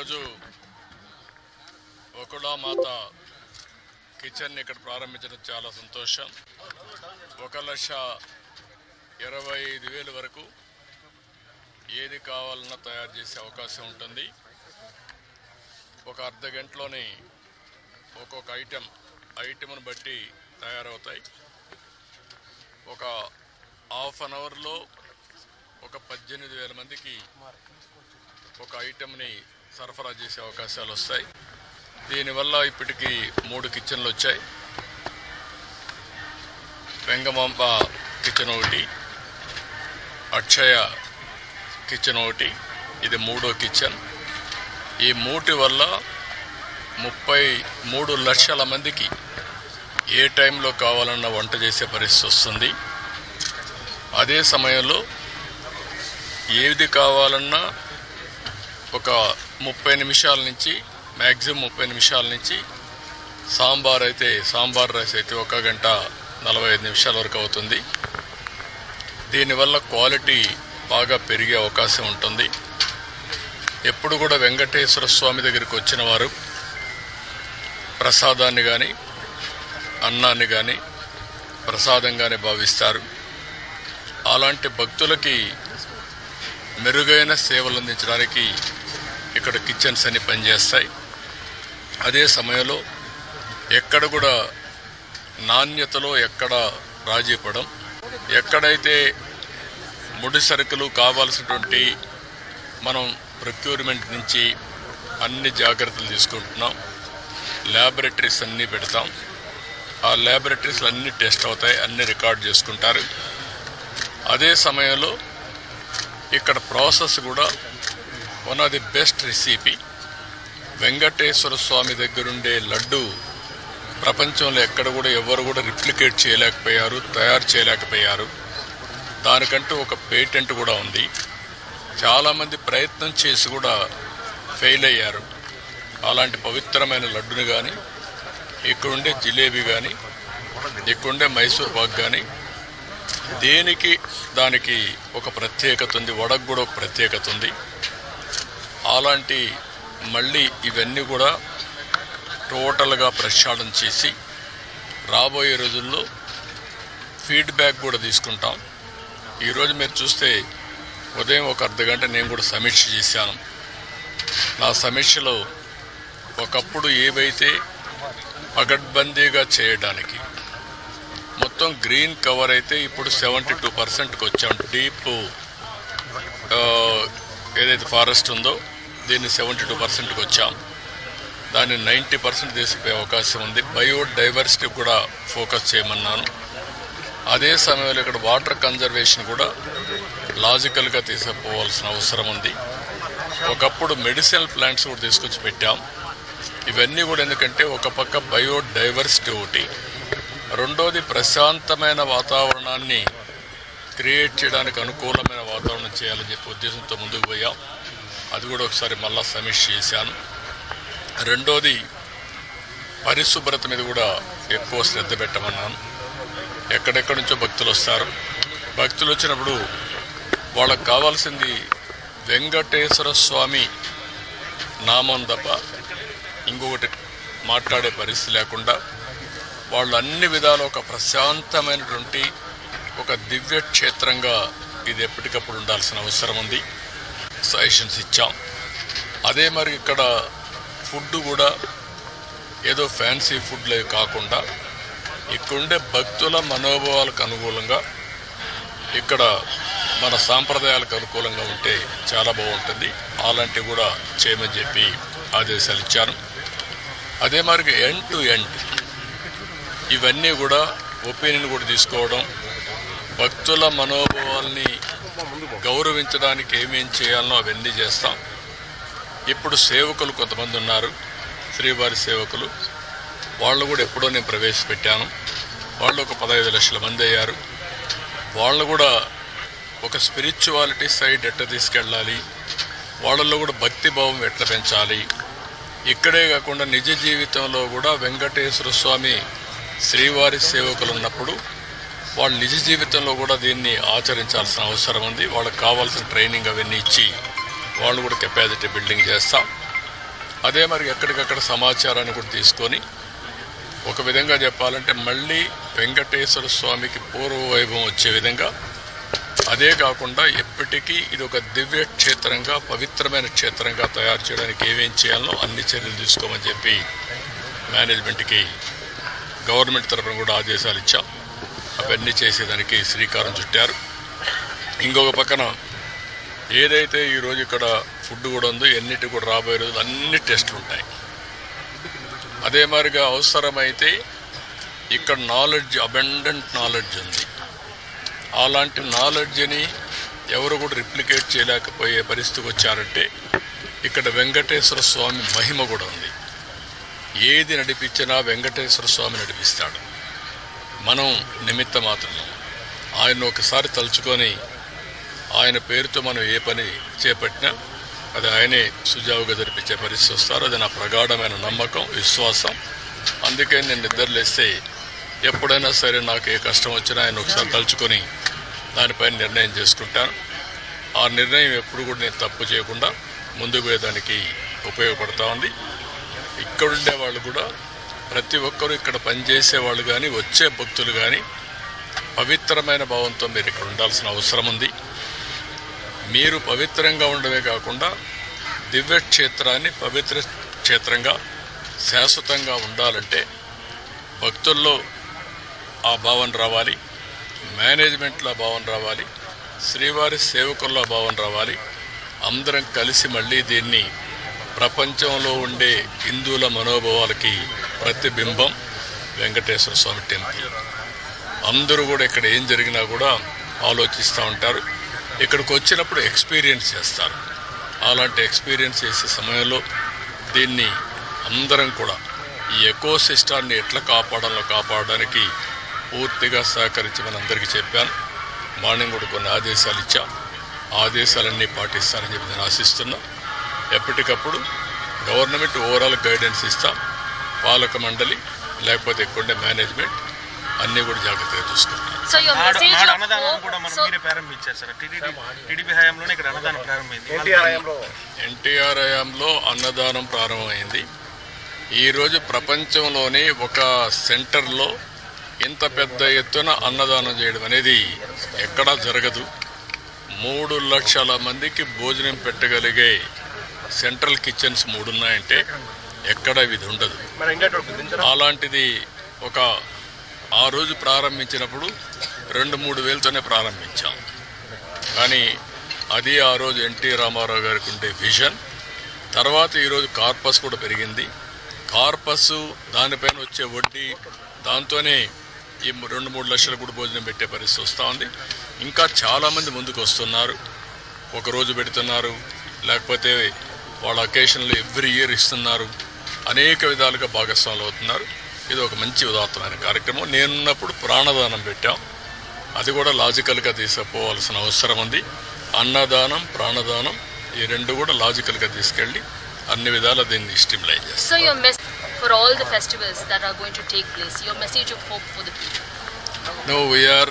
ఈరోజు వకుళమాత కిచెన్ ఇక్కడ ప్రారంభించడం చాలా సంతోషం. 1,25,000 వరకు ఏది కావాలన్నా తయారు చేసే అవకాశం ఉంటుంది. ఒక అర్ధ గంటలోనే ఒక్కొక్క ఐటెంను బట్టి తయారవుతాయి. ఒక హాఫ్ అన్ అవర్లో ఒక 18,000 మందికి ఒక ఐటెంని సరఫరా చేసే అవకాశాలు వస్తాయి. దీనివల్ల ఇప్పటికీ 3 కిచెన్లు వచ్చాయి. వెంగమాంబ కిచెన్ ఒకటి, అక్షయ కిచెన్ ఒకటి, ఇది 3వ కిచెన్. ఈ 3 వల్ల 33 లక్షల మందికి ఏ టైంలో కావాలన్నా వంట చేసే పరిస్థితి వస్తుంది. అదే సమయంలో ఏది కావాలన్నా ఒక 30 నిమిషాల నుంచి మ్యాక్సిమం 30 నిమిషాల నుంచి సాంబార్ రైస్ అయితే 1 గంట 45 నిమిషాల వరకు అవుతుంది. దీనివల్ల క్వాలిటీ బాగా పెరిగే అవకాశం ఉంటుంది. ఎప్పుడు కూడా వెంకటేశ్వర స్వామి దగ్గరికి వచ్చిన వారు ప్రసాదాన్ని కానీ అన్నాన్ని కానీ ప్రసాదంగానే భావిస్తారు. అలాంటి భక్తులకి మెరుగైన సేవలు అందించడానికి ఇక్కడ కిచెన్స్ అన్ని పనిచేస్తాయి. అదే సమయంలో ఎక్కడ కూడా నాణ్యతలో ఎక్కడ రాజీ పడం, ఎక్కడైతే ముడి సరుకులు కావాల్సినటువంటి మనం ప్రొక్యూర్మెంట్ నుంచి అన్ని జాగ్రత్తలు తీసుకుంటున్నాం. ల్యాబొరేటరీస్ అన్నీ పెడతాం. ఆ ల్యాబొరేటరీస్లో అన్ని టెస్ట్ అవుతాయి, అన్ని రికార్డ్ చేసుకుంటారు. అదే సమయంలో ఇక్కడ ప్రాసెస్ కూడా one of the best recipe. Venkateswara Swamy దగ్గరుండే లడ్డు ప్రపంచంలో ఎక్కడ కూడా ఎవరు కూడా రిప్లికేట్ చేయలేకపోయారు, తయారు చేయలేకపోయారు. దానికంటూ ఒక పేటెంట్ కూడా ఉంది. చాలామంది ప్రయత్నం చేసి కూడా ఫెయిల్ అయ్యారు. అలాంటి పవిత్రమైన లడ్డుని కానీ, ఇక్కడుండే జిలేబీ కానీ, ఇక్కడుండే మైసూర్ పాక్ కానీ దానికి ఒక ప్రత్యేకత ఉంది. వడకు కూడా ఒక ప్రత్యేకత ఉంది. అలాంటి మళ్ళీ ఇవన్నీ కూడా టోటల్గా ప్రక్షాళన చేసి రాబోయే రోజుల్లో ఫీడ్బ్యాక్ కూడా తీసుకుంటాం. ఈరోజు మీరు చూస్తే ఉదయం ఒక అర్ధ గంట నేను కూడా సమీక్ష చేశాను. నా సమీక్షలో ఒకప్పుడు ఏవైతే పగడ్బందీగా చేయడానికి మొత్తం గ్రీన్ కవర్ అయితే ఇప్పుడు 72%కి వచ్చాం. డీప్ ఏదైతే ఫారెస్ట్ ఉందో దీన్ని 72%కి వచ్చాం. దాన్ని 90% తీసిపోయే అవకాశం ఉంది. బయోడైవర్సిటీ కూడా ఫోకస్ చేయమన్నాను. అదే సమయంలో ఇక్కడ వాటర్ కన్జర్వేషన్ కూడా లాజికల్గా తీసుకుపోవాల్సిన అవసరం ఉంది. ఒకప్పుడు మెడిసినల్ ప్లాంట్స్ కూడా తీసుకొచ్చి పెట్టాం. ఇవన్నీ కూడా ఎందుకంటే ఒక పక్క బయోడైవర్సిటీ ఒకటి, రెండోది ప్రశాంతమైన వాతావరణాన్ని క్రియేట్ చేయడానికి అనుకూలమైన వాతావరణం చేయాలని చెప్పి ఉద్దేశంతో ముందుకు పోయాం. అది కూడా ఒకసారి మళ్ళా సమీక్ష చేశాను. రెండోది పరిశుభ్రత మీద కూడా ఎక్కువ శ్రద్ధ పెట్టమన్నాను. ఎక్కడెక్కడి నుంచో భక్తులు వస్తారు. భక్తులు వచ్చినప్పుడు వాళ్ళకు కావాల్సింది వెంకటేశ్వర స్వామి నామం తప్ప ఇంకొకటి మాట్లాడే పరిస్థితి లేకుండా వాళ్ళు అన్ని విధాలు ఒక ప్రశాంతమైనటువంటి ఒక దివ్య క్షేత్రంగా ఇది ఎప్పటికప్పుడు ఉండాల్సిన అవసరం ఉంది. సజెషన్స్ ఇచ్చాం. అదే మరి ఇక్కడ ఫుడ్ కూడా ఏదో ఫ్యాన్సీ ఫుడ్లే కాకుండా ఇక్కడుండే భక్తుల మనోభావాలకు అనుకూలంగా ఇక్కడ మన సాంప్రదాయాలకు అనుకూలంగా ఉంటే చాలా బాగుంటుంది. అలాంటివి కూడా చేయమని చెప్పి ఆదేశాలు ఇచ్చాను. అదే మరి ఎండ్ టు ఎండ్ ఇవన్నీ కూడా ఒపీనియన్ కూడా తీసుకోవడం, భక్తుల మనోభావాల్ని గౌరవించడానికి ఏమేం చేయాలనో అవన్నీ చేస్తాం. ఇప్పుడు సేవకులు కొంతమంది ఉన్నారు, శ్రీవారి సేవకులు. వాళ్ళు కూడా ఎప్పుడో నేను ప్రవేశపెట్టాను. వాళ్ళు ఒక 15 లక్షల మంది అయ్యారు. వాళ్ళు కూడా ఒక స్పిరిచువాలిటీ సైడ్ ఎట్లా తీసుకెళ్ళాలి, వాళ్ళల్లో కూడా భక్తి భావం ఎట్లా పెంచాలి, ఇక్కడే కాకుండా నిజ జీవితంలో కూడా వెంకటేశ్వర స్వామి శ్రీవారి సేవకులు ఉన్నప్పుడు వాళ్ళు నిజ జీవితంలో కూడా దీన్ని ఆచరించాల్సిన అవసరం ఉంది. వాళ్ళకి కావాల్సిన ట్రైనింగ్ అవన్నీ ఇచ్చి వాళ్ళు కూడా కెపాసిటీ బిల్డింగ్ చేస్తాం. అదే మరి ఎక్కడికక్కడ సమాచారాన్ని కూడా తీసుకొని ఒక విధంగా చెప్పాలంటే మళ్ళీ వెంకటేశ్వర స్వామికి పూర్వ వైభవం వచ్చే విధంగా, అదే కాకుండా ఎప్పటికీ ఇది ఒక దివ్య క్షేత్రంగా పవిత్రమైన క్షేత్రంగా తయారు చేయడానికి ఏమేం చేయాలో అన్ని చర్యలు తీసుకోమని చెప్పి మేనేజ్మెంట్కి గవర్నమెంట్ తరఫున కూడా ఆదేశాలు ఇచ్చాం. అవన్నీ చేసేదానికి శ్రీకారం చుట్టారు. ఇంకొక పక్కన ఏదైతే ఈరోజు ఇక్కడ ఫుడ్ కూడా ఉందో ఎన్నిటి కూడా రాబోయే రోజులు అన్ని టెస్టులు ఉంటాయి. అదే మాదిరిగా అవసరమైతే ఇక్కడ నాలెడ్జ్, అబెండెంట్ నాలెడ్జ్ ఉంది. అలాంటి నాలెడ్జ్ని ఎవరు కూడా రిప్లికేట్ చేయలేకపోయే పరిస్థితికి వచ్చారంటే ఇక్కడ వెంకటేశ్వర స్వామి మహిమ కూడా ఉంది. ఏది నడిపించినా వెంకటేశ్వర స్వామి నడిపిస్తాడు. మనం నిమిత్త మాత్రం ఆయన ఒకసారి తలుచుకొని ఆయన పేరుతో మనం ఏ పని చేపట్టినా అది ఆయనే సుజావుగా జరిపించే పరిస్థితి వస్తారు. అది నా ప్రగాఢమైన నమ్మకం, విశ్వాసం. అందుకే నేను నిద్రలేస్తే ఎప్పుడైనా సరే నాకు ఏ కష్టం వచ్చినా ఆయన ఒకసారి తలుచుకొని దానిపైన నిర్ణయం చేసుకుంటాను. ఆ నిర్ణయం ఎప్పుడు కూడా నేను తప్పు చేయకుండా ముందుకు పోయేదానికి ఉపయోగపడతా ఉంది. ఇక్కడుండే వాళ్ళు కూడా ప్రతి ఒక్కరూ ఇక్కడ పనిచేసే వాళ్ళు కానీ వచ్చే భక్తులు కానీ పవిత్రమైన భావంతో మీరు ఇక్కడ ఉండాల్సిన అవసరం ఉంది. మీరు పవిత్రంగా ఉండడమే కాకుండా దివ్య క్షేత్రాన్ని పవిత్ర క్షేత్రంగా శాశ్వతంగా ఉండాలంటే భక్తుల్లో ఆ భావన రావాలి, మేనేజ్మెంట్లో ఆ భావన రావాలి, శ్రీవారి సేవకుల్లో భావన రావాలి. అందరం కలిసి మళ్ళీ దీన్ని ప్రపంచంలో ఉండే హిందువుల మనోభావాలకి ప్రతిబింబం వెంకటేశ్వర స్వామి టెంపుల్. అందరూ కూడా ఇక్కడ ఏం జరిగినా కూడా ఆలోచిస్తూ ఉంటారు. ఇక్కడికి వచ్చినప్పుడు ఎక్స్పీరియన్స్ చేస్తారు. అలాంటి ఎక్స్పీరియన్స్ చేసే సమయంలో దీన్ని అందరం కూడా ఈ ఎకో సిస్టాన్ని ఎట్లా కాపాడడానికి పూర్తిగా సహకరించమని అందరికీ చెప్పాను. మార్నింగ్ కూడా కొన్ని ఆదేశాలు ఇచ్చా. ఆదేశాలన్నీ పాటిస్తారని చెప్పి నేను ఆశిస్తున్నా. ఎప్పటికప్పుడు గవర్నమెంట్ ఓవరాల్ గైడెన్స్ ఇస్తాం. పాలక మండలి లేకపోతే ఎక్కువ మేనేజ్మెంట్ అన్నీ కూడా జాగ్రత్తగా చూసుకుంటాం. ఎన్టీఆర్ హయాంలో అన్నదానం ప్రారంభమైంది. ఈరోజు ప్రపంచంలోనే ఒక సెంటర్లో ఇంత పెద్ద ఎత్తున అన్నదానం చేయడం అనేది ఎక్కడా జరగదు. 3 లక్షల మందికి భోజనం పెట్టగలిగే సెంట్రల్ కిచెన్స్ 3 ఉన్నాయంటే ఎక్కడ ఇది ఉండదు. అలాంటిది ఒక ఆ రోజు ప్రారంభించినప్పుడు 2-3 వేలతోనే ప్రారంభించాం. కానీ అది ఆ రోజు ఎన్టీ రామారావు గారికి ఉండే విజన్. తర్వాత ఈరోజు కార్పస్ కూడా పెరిగింది. కార్పస్ దానిపైన వచ్చే వడ్డీ దాంతోనే ఈ 2-3 లక్షల కూడా భోజనం పెట్టే పరిస్థితి వస్తూ ఉంది. ఇంకా చాలామంది ముందుకు వస్తున్నారు. ఒకరోజు పెడుతున్నారు, లేకపోతే వాళ్ళ అకేషన్లు ఎవ్రీ ఇయర్ ఇస్తున్నారు. అనేక విధాలుగా భాగస్వాములు అవుతున్నారు. ఇది ఒక మంచి ఉదాత్తమైన కార్యక్రమం. నేనున్నప్పుడు ప్రాణదానం పెట్టాం. అది కూడా లాజికల్గా తీసుకుపోవాల్సిన అవసరం ఉంది. అన్నదానం, ప్రాణదానం ఈ 2 కూడా లాజికల్గా తీసుకెళ్ళి అన్ని విధాల దీన్ని స్టిమ్యులేట్ చేస్తాం. So your message for all the festivals that are going to take place, your message of hope for the people? No, we are